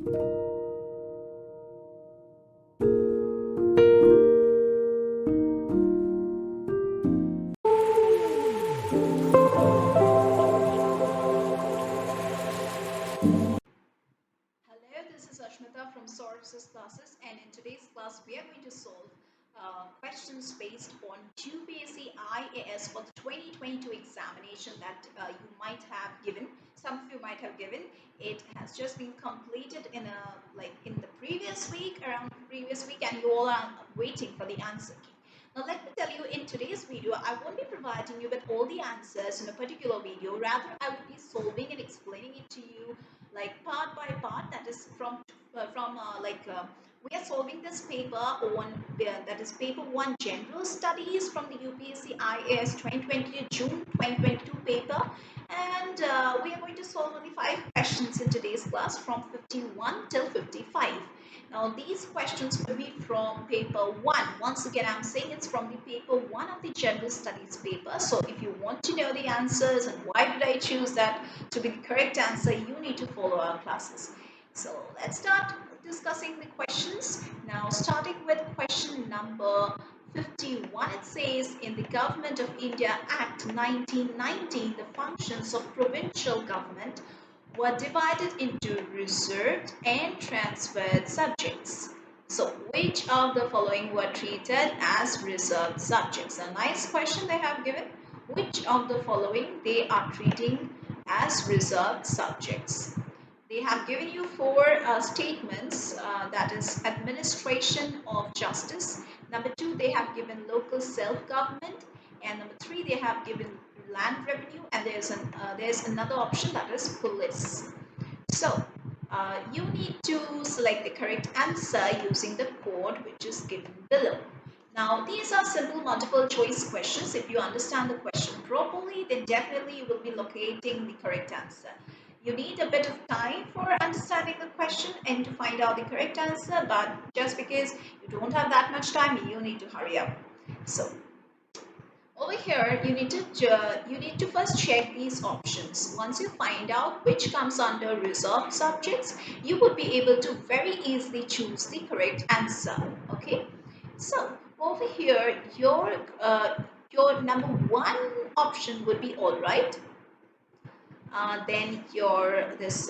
From Sources Classes, and in today's class we are going to solve questions based on UPSC IAS for the 2022 examination that you might have given. Some of you might have given. It has just been completed in in the previous week, around the previous week, and you all are waiting for the answer key. Now let me tell you, in today's video I won't be providing you with all the answers in a particular video. Rather, I will be solving and explaining it to you like part by part. That is we are solving this paper on that is paper 1 general studies from the UPSC IAS 2022 June 2022 paper, and we are going to solve only 5 questions in today's class from 51 till 55. Now these questions will be from paper 1. Once again, I'm saying it's from the paper 1 of the general studies paper. So if you want to know the answers and why did I choose that to be the correct answer, you need to follow our classes. So let's start discussing the questions. Now starting with question number 51, it says, in the Government of India Act 1919, the functions of provincial government were divided into reserved and transferred subjects. So which of the following were treated as reserved subjects? A nice question they have given. Which of the following they are treating as reserved subjects? They have given you 4 statements, that is administration of justice. Number 2, they have given local self-government, and number 3, they have given land revenue, and there's another option, that is police. So you need to select the correct answer using the code which is given below. Now these are simple multiple choice questions. If you understand the question properly, then definitely you will be locating the correct answer. You need a bit of time for understanding the question and to find out the correct answer, but just because you don't have that much time, you need to hurry up. So over here, you need to first check these options. Once you find out which comes under reserved subjects, you would be able to very easily choose the correct answer. Okay, so over here, your number 1 option would be all right. Then your this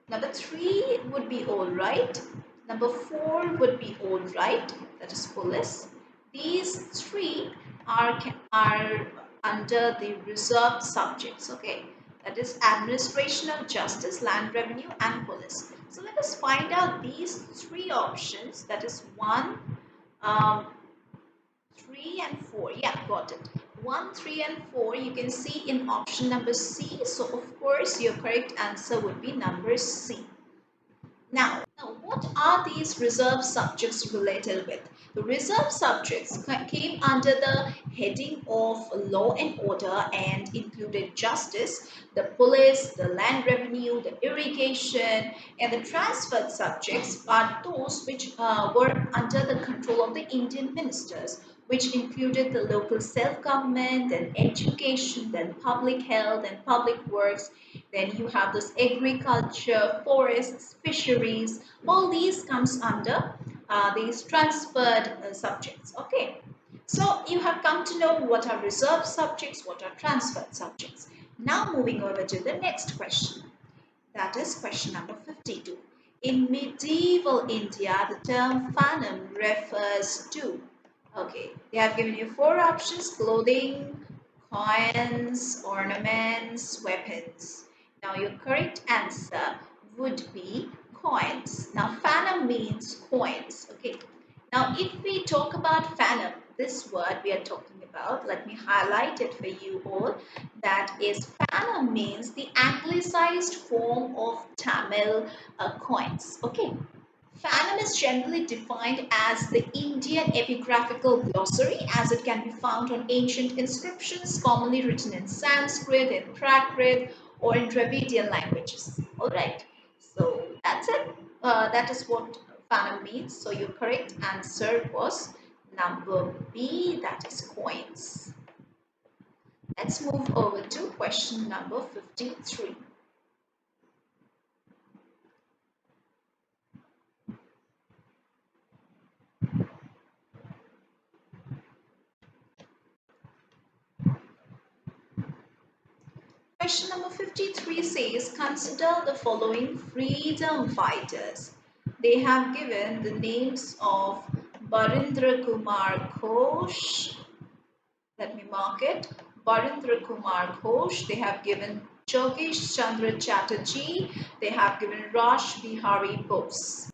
number 3 would be all right. Number 4 would be all right. That is police. These 3 are under the reserved subjects. Okay, that is administration of justice, land revenue, and police. So let us find out these 3 options. That is 1, 3 and 4. Yeah, got it. 1, 3 and 4 you can see in option number C. So of course your correct answer would be number C. Now what are these reserved subjects related with? The reserved subjects came under the heading of law and order and included justice, the police, the land revenue, the irrigation, and the transferred subjects are those which were under the control of the Indian ministers, which included the local self-government, then education, then public health and public works. Then you have this agriculture, forests, fisheries. All these comes under these transferred subjects. Okay, so you have come to know what are reserved subjects, what are transferred subjects. Now moving over to the next question. That is question number 52. In medieval India, the term phantom refers to, okay, they have given you 4 options: clothing, coins, ornaments, weapons. Now your correct answer would be coins. Now phantom means coins. Okay. Now if we talk about phantom, this word we are talking about, let me highlight it for you all. That is, phantom means the anglicized form of Tamil coins. Okay. Phantom is generally defined as the Indian epigraphical glossary, as it can be found on ancient inscriptions commonly written in Sanskrit, in Prakrit, or in Dravidian languages. Alright, so that's it. That is what phantom means. So your correct answer was number B, that is coins. Let's move over to question number 53. Question number 53 says, consider the following freedom fighters. They have given the names of Barindra Kumar Ghosh. Let me mark it. Barindra Kumar Ghosh. They have given Jogesh Chandra Chatterjee. They have given Rash Bihari Bose.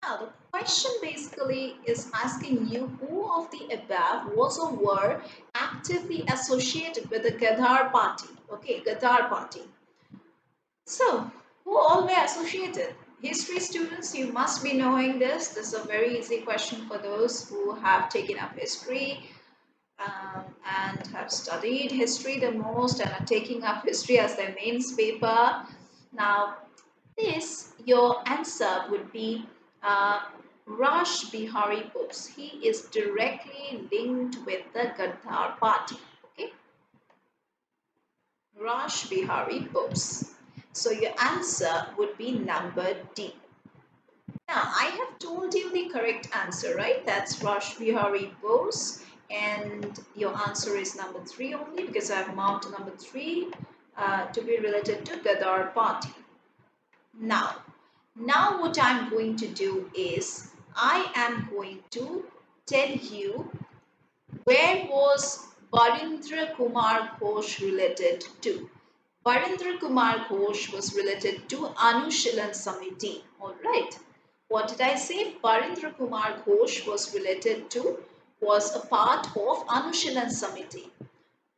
Now, the question basically is asking you who of the above was or were actively associated with the Gadar party. Okay, Gadar party. So, who all were associated? History students, you must be knowing this. This is a very easy question for those who have taken up history and have studied history the most and are taking up history as their mains paper. Now, your answer would be uh, Rash Bihari Bose. He is directly linked with the Gadar party. Okay, Rash Bihari Bose. So your answer would be number D. Now I have told you the correct answer, right? That's Rash Bihari Bose, and your answer is number 3 only because I have marked number 3 to be related to Gadar party. Now what I'm going to do is I am going to tell you where was Barindra Kumar Ghosh related to. Barindra Kumar Ghosh was related to Anushilan Samiti. Alright. What did I say? Barindra Kumar Ghosh was a part of Anushilan Samiti.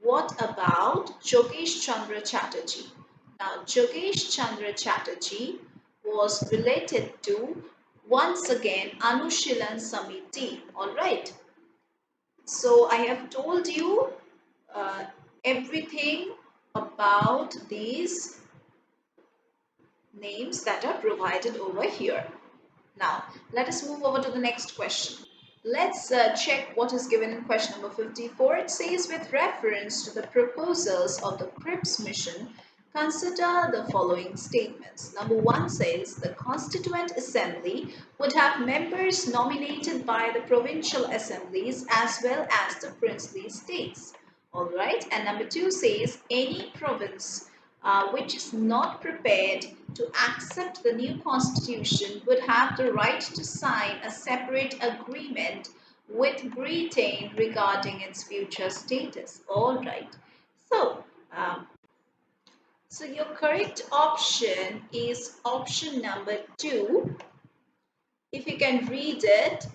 What about Jogesh Chandra Chatterjee? Now, Jogesh Chandra Chatterjee was related to, once again, Anushilan Samiti. All right. So, I have told you uh, everything about these names that are provided over here. Now, let us move over to the next question. Let's check what is given in question number 54. It says, with reference to the proposals of the Cripps mission, consider the following statements. Number 1 says, the Constituent Assembly would have members nominated by the provincial assemblies as well as the princely states. Alright, and number 2 says, any province which is not prepared to accept the new constitution would have the right to sign a separate agreement with Britain regarding its future status. All right. So, um, so your correct option is option number 2. If you can read it,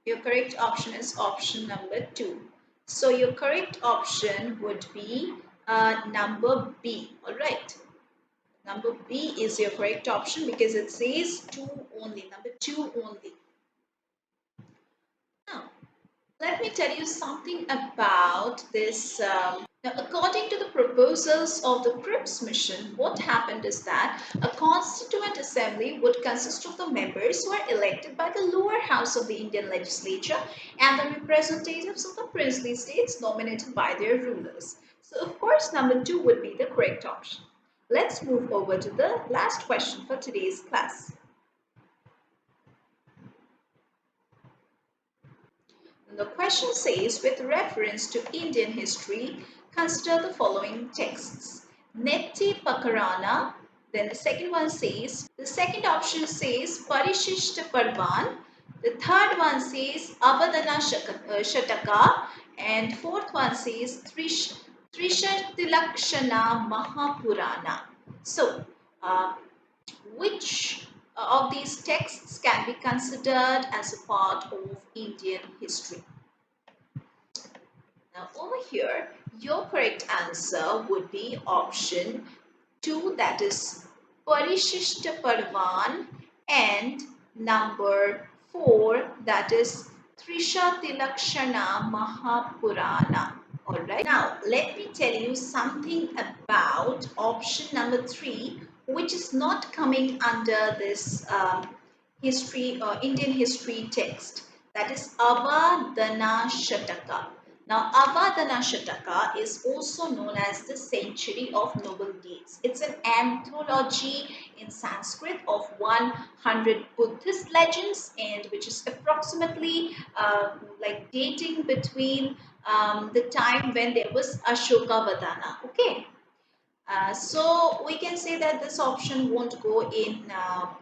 your correct option is option number 2. So your correct option would be number B. All right. Number B is your correct option because it says 2 only. Number 2 only. Now, let me tell you something about this. Now, according to the proposals of the Cripps mission, what happened is that a constituent assembly would consist of the members who are elected by the lower house of the Indian legislature and the representatives of the princely states nominated by their rulers. So, of course, number 2 would be the correct option. Let's move over to the last question for today's class. The question says, with reference to Indian history, consider the following texts. Netti Pakarana. Then the second one says, the second option says Parishishta Parvan. The third one says Avadana Shataka. And fourth one says Trishatilakshana Mahapurana. So, which of these texts can be considered as a part of Indian history? Now over here, your correct answer would be option 2, that is Parishishta Parvan, and number 4, that is Trishatilakshana Mahapurana. Alright, now let me tell you something about option number 3, which is not coming under this history or Indian history text, that is Avadana Shataka. Now, Avadana Shataka is also known as the Century of Noble Deeds. It's an anthology in Sanskrit of 100 Buddhist legends, and which is approximately like dating between the time when there was Ashoka Vadana. Okay. So we can say that this option won't go in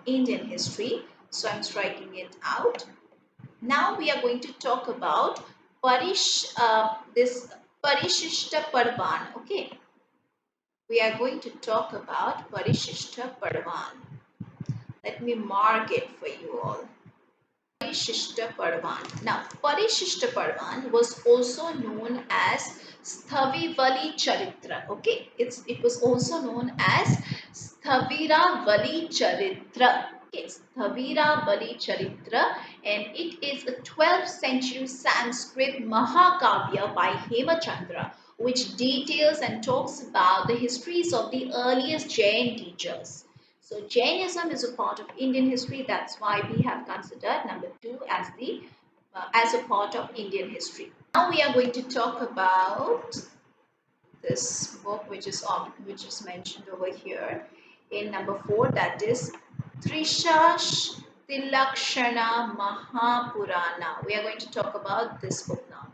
Indian history. So I'm striking it out. Now we are going to talk about this Parishishta Parvan. Okay, we are going to talk about Parishishta Parvan. Let me mark it for you all. Parishishta Parvan. Now, Parishishta Parvan was also known as Sthavivali Charitra. Okay, it was also known as Sthaviravali Charitra. Okay, Sthaviravali Charitra, and it is a 12th century Sanskrit Mahakavya by Hemachandra, which details and talks about the histories of the earliest Jain teachers. So Jainism is a part of Indian history. That's why we have considered number 2 as the as a part of Indian history. Now we are going to talk about this book which is mentioned over here in number 4. That is Trishash Tilakshana Mahapurana. We are going to talk about this book now.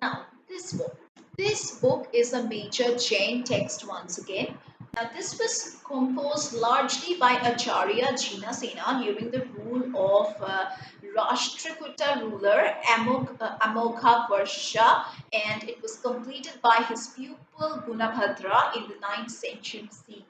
Now, this book is a major Jain text once again. Now, this was composed largely by Acharya Jinasena during the rule of Rashtrakuta ruler Amogha and it was completed by his pupil Gunabhadra in the 9th century CE.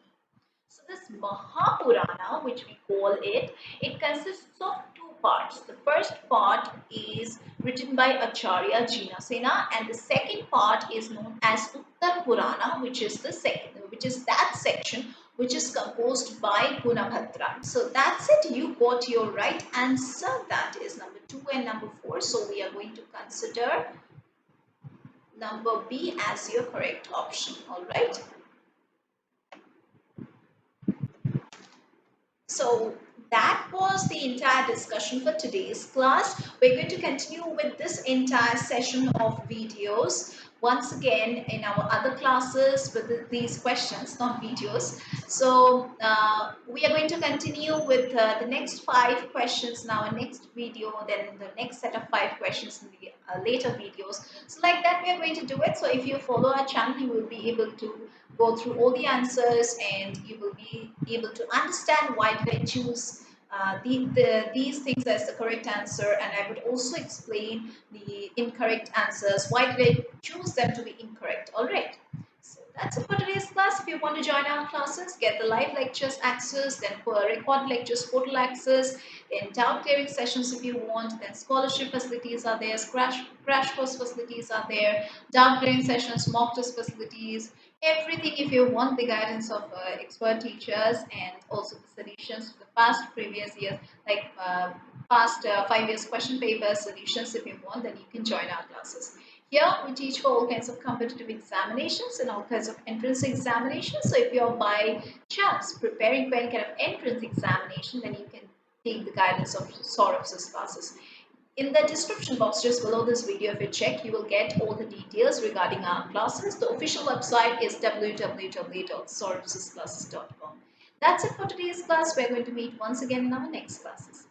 So this Mahapurana, which we call it, it consists of two parts. The first part is written by Acharya Jinasena, and the second part is known as Uttar Purana, which is that section which is composed by Gunabhadra. So that's it. You got your right answer. That is number 2 and number 4. So we are going to consider number B as your correct option. All right. So that was the entire discussion for today's class. We're going to continue with this entire session of videos once again in our other classes with these questions, not videos. So we are going to continue with the next 5 questions in our next video, then the next set of 5 questions in the later videos. So like that we are going to do it. So if you follow our channel, you will be able to go through all the answers and you will be able to understand why did I choose these things as the correct answer, and I would also explain the incorrect answers. Why did I choose them to be incorrect? All right. So that's it for today's class. If you want to join our classes, get the live lectures access, then for record lectures portal access, then doubt clearing sessions if you want, then scholarship facilities are there, crash course facilities are there, doubt clearing sessions, mock test facilities, everything if you want the guidance of expert teachers, and also the solutions to the past previous years, like past 5 years question paper solutions. If you want, then you can join our classes. Here we teach for all kinds of competitive examinations and all kinds of entrance examinations. So if you're by chance preparing for any kind of entrance examination, then you can take the guidance of Saurav's classes. In the description box just below this video, if you check, you will get all the details regarding our classes. The official website is www.sauravsclasses.com. That's it for today's class. We're going to meet once again in our next classes.